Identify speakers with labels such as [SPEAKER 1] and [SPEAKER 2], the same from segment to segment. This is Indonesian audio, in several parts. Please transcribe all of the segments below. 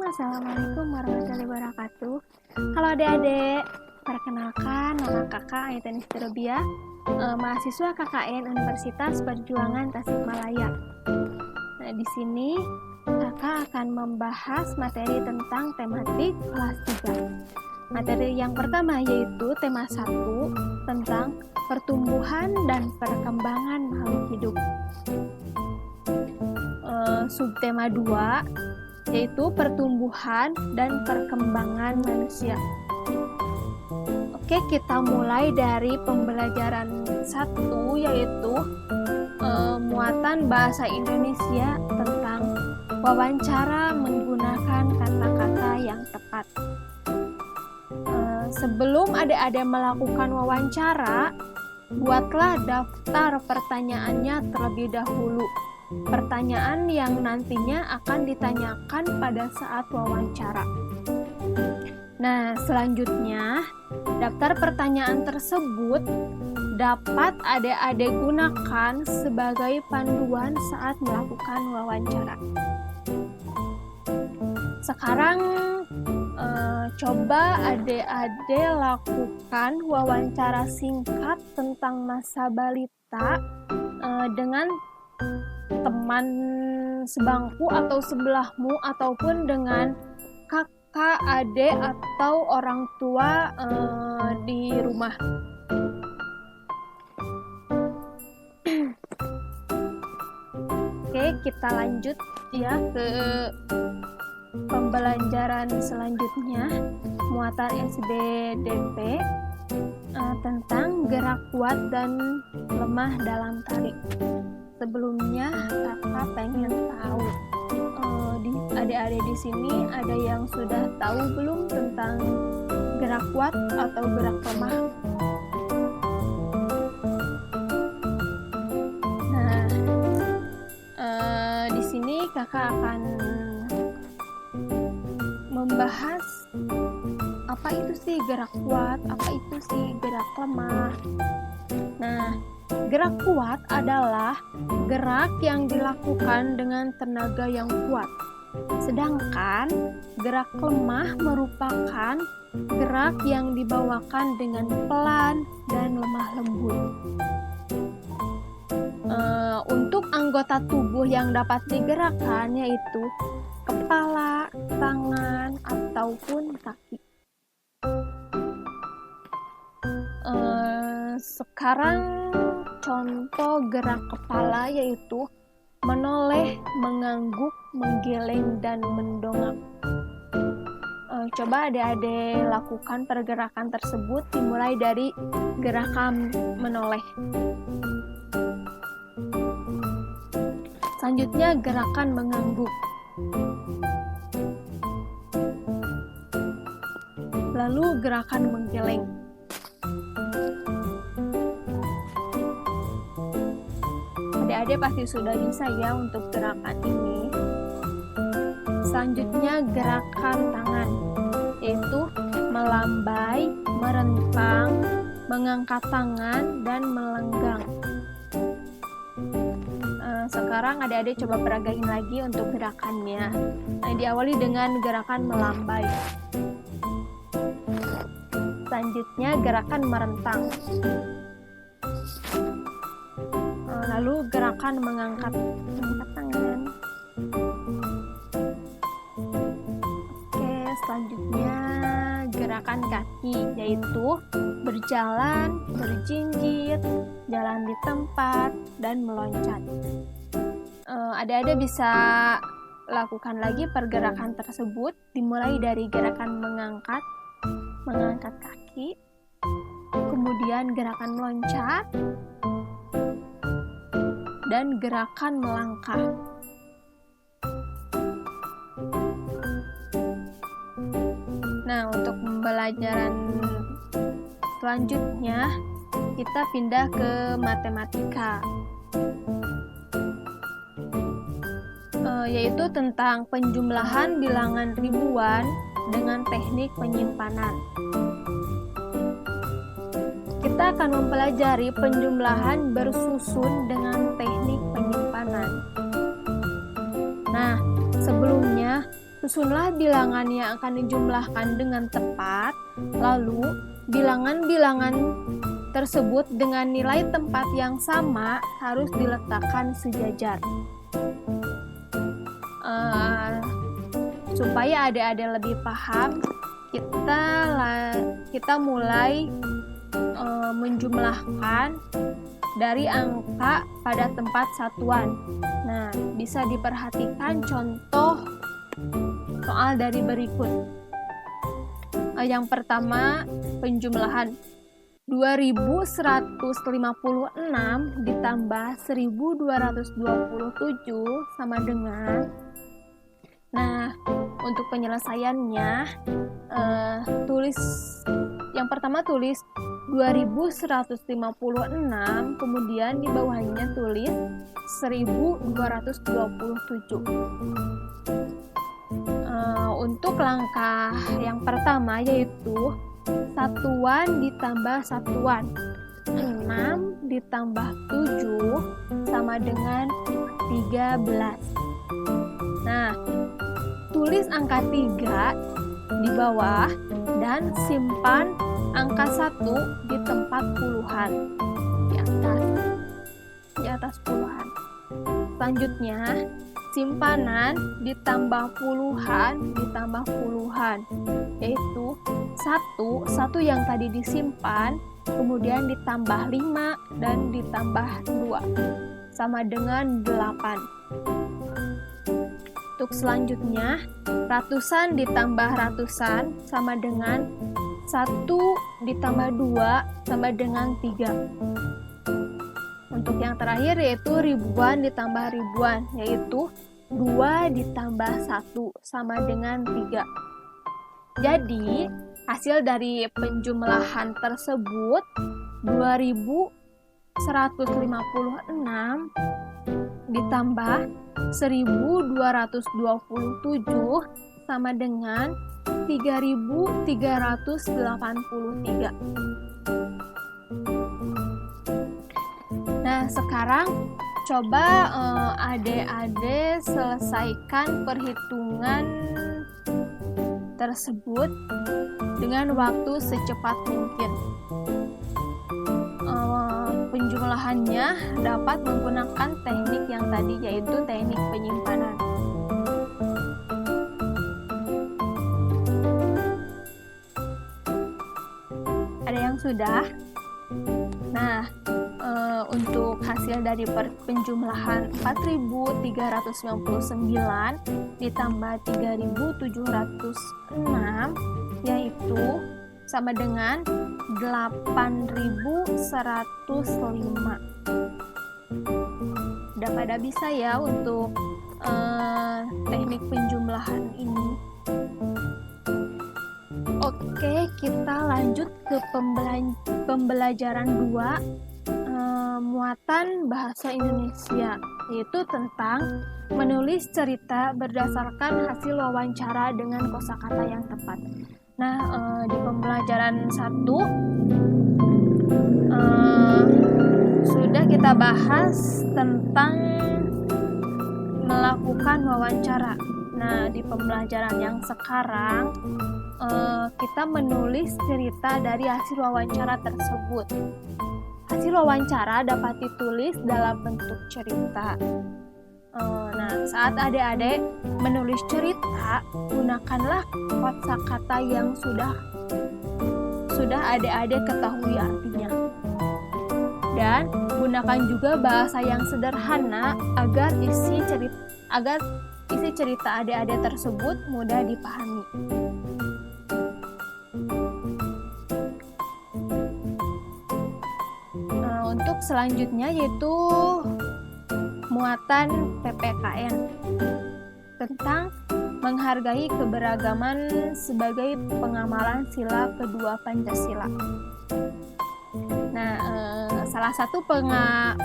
[SPEAKER 1] Assalamualaikum warahmatullahi wabarakatuh. Halo adik-adik, perkenalkan nama kakak Ayatanis Robiah, mahasiswa KKN Universitas Perjuangan Tasikmalaya. Nah, di sini kakak akan membahas materi tentang tematik kelas 3. Materi yang pertama yaitu tema 1 tentang pertumbuhan dan perkembangan makhluk hidup. Subtema 2 yaitu pertumbuhan dan perkembangan manusia. Oke, kita mulai dari pembelajaran 1 yaitu muatan bahasa Indonesia tentang wawancara menggunakan kata-kata yang tepat. Sebelum adik-adik melakukan wawancara, buatlah daftar pertanyaannya terlebih dahulu. Pertanyaan yang nantinya akan ditanyakan pada saat wawancara. Nah, selanjutnya, daftar pertanyaan tersebut dapat adik-adik gunakan sebagai panduan saat melakukan wawancara. Sekarang, coba adik-adik lakukan wawancara singkat tentang masa balita dengan teman sebangku atau sebelahmu ataupun dengan kakak, adik atau orang tua di rumah. Oke, kita lanjut ya ke pembelajaran selanjutnya, muatan SBDP tentang gerak kuat dan lemah dalam tarik. Sebelumnya kakak pengen tahu adik-adik di sini ada yang sudah tahu belum tentang gerak kuat atau gerak lemah? Nah, di sini kakak akan membahas apa itu sih gerak kuat, apa itu sih gerak lemah. Nah, gerak kuat adalah gerak yang dilakukan dengan tenaga yang kuat. Sedangkan gerak lemah merupakan gerak yang dibawakan dengan pelan dan lemah lembut. Untuk anggota tubuh yang dapat digerakkan yaitu kepala, tangan, ataupun kaki. Sekarang contoh gerak kepala yaitu menoleh, mengangguk, menggeleng, dan mendongak. Coba adik-adik lakukan pergerakan tersebut dimulai dari gerakan menoleh. Selanjutnya gerakan mengangguk. Lalu gerakan menggeleng. Adik-adik pasti sudah bisa ya untuk gerakan ini. Selanjutnya gerakan tangan, yaitu melambai, merentang, mengangkat tangan, dan melenggang. Sekarang adik-adik coba peragain lagi untuk gerakannya. Nah, diawali dengan gerakan melambai. Selanjutnya gerakan merentang. Lalu gerakan mengangkat tangan. Oke, selanjutnya gerakan kaki, yaitu berjalan, berjinjit, jalan di tempat, dan meloncat. Adik-adik bisa lakukan lagi pergerakan tersebut dimulai dari gerakan mengangkat kaki, kemudian gerakan meloncat, dan gerakan melangkah. Nah, untuk pembelajaran selanjutnya kita pindah ke matematika, yaitu tentang penjumlahan bilangan ribuan dengan teknik penyimpanan. Kita akan mempelajari penjumlahan bersusun dengan teknik penyimpanan. Nah, sebelumnya Susunlah bilangan yang akan dijumlahkan dengan tepat, lalu bilangan-bilangan tersebut dengan nilai tempat yang sama harus diletakkan sejajar. Supaya adik-adik lebih paham, kita mulai menjumlahkan dari angka pada tempat satuan. Nah, bisa diperhatikan contoh soal dari berikut. Yang pertama, penjumlahan 2156 ditambah 1227 sama dengan. Nah, untuk penyelesaiannya, yang pertama tulis 2156, kemudian di bawahnya tulis 1227. Untuk langkah yang pertama yaitu satuan ditambah satuan. 6 ditambah 7 sama dengan 13. Nah, tulis angka 3 di bawah dan simpan angka 1 di tempat puluhan, di atas puluhan. Selanjutnya, simpanan ditambah puluhan ditambah puluhan, yaitu 1 yang tadi disimpan, kemudian ditambah 5 dan ditambah 2 sama dengan 8. Untuk selanjutnya, ratusan ditambah ratusan sama dengan 1 ditambah 2 sama dengan 3. Untuk yang terakhir yaitu ribuan ditambah ribuan, yaitu 2 ditambah 1 sama dengan 3. Jadi, hasil dari penjumlahan tersebut 2156 ditambah 1227 sama dengan 3383. Nah, sekarang coba adik-adik selesaikan perhitungan tersebut dengan waktu secepat mungkin. Penjumlahannya dapat menggunakan teknik yang tadi, yaitu teknik penyimpanan. Ada yang sudah? Nah, untuk hasil dari penjumlahan 4.399 ditambah 3.706 yaitu sama dengan 8.105. Udah pada bisa ya untuk teknik penjumlahan ini. Oke, kita lanjut ke pembelajaran 2, muatan bahasa Indonesia, yaitu tentang menulis cerita berdasarkan hasil wawancara dengan kosakata yang tepat. Nah, di pembelajaran 1 sudah kita bahas tentang melakukan wawancara. Nah, di pembelajaran yang sekarang kita menulis cerita dari hasil wawancara tersebut. Hasil wawancara dapat ditulis dalam bentuk cerita. Nah, saat adik-adik menulis cerita, gunakanlah kosakata yang sudah adik-adik ketahui artinya. Dan gunakan juga bahasa yang sederhana agar isi cerita adik-adik tersebut mudah dipahami. Untuk selanjutnya yaitu muatan PPKN tentang menghargai keberagaman sebagai pengamalan sila kedua Pancasila. Nah, salah satu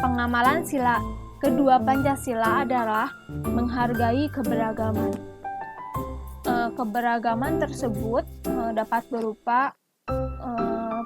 [SPEAKER 1] pengamalan sila kedua Pancasila adalah menghargai keberagaman. Keberagaman tersebut dapat berupa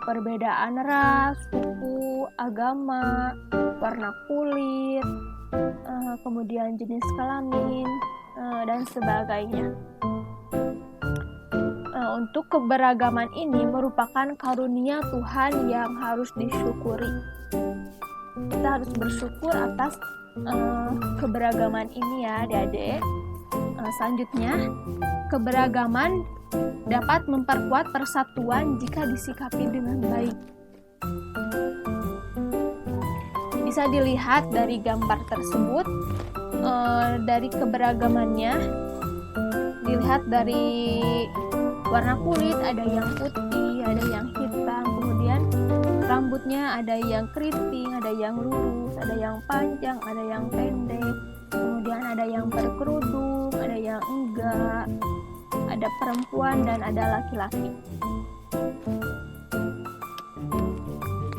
[SPEAKER 1] perbedaan ras, suku, agama, warna kulit, kemudian jenis kelamin, dan sebagainya. untuk keberagaman ini merupakan karunia Tuhan yang harus disyukuri. Kita harus bersyukur atas keberagaman ini ya adik-adik. Selanjutnya, keberagaman dapat memperkuat persatuan jika disikapi dengan baik. Bisa dilihat dari gambar tersebut, dari keberagamannya, dilihat dari warna kulit, ada yang putih, ada yang hitam, kemudian rambutnya ada yang keriting, ada yang lurus, ada yang panjang, ada yang pendek, kemudian ada yang berkerudung, ada yang enggak, ada perempuan dan ada laki-laki.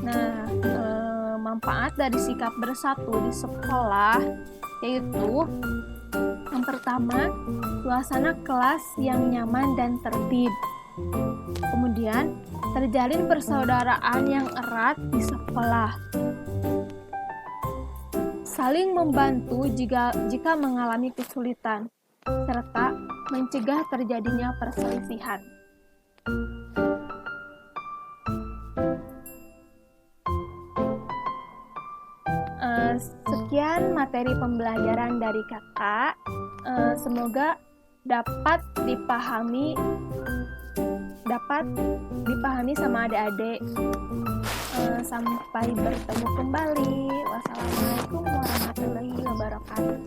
[SPEAKER 1] Nah, manfaat dari sikap bersatu di sekolah yaitu yang pertama, suasana kelas yang nyaman dan tertib. Kemudian, terjalin persaudaraan yang erat di sekolah. Saling membantu jika mengalami kesulitan, serta mencegah terjadinya perselisihan. Sekian materi pembelajaran dari kakak. Semoga dapat dipahami sama adik-adik. Sampai bertemu kembali. Wassalamualaikum warahmatullahi wabarakatuh.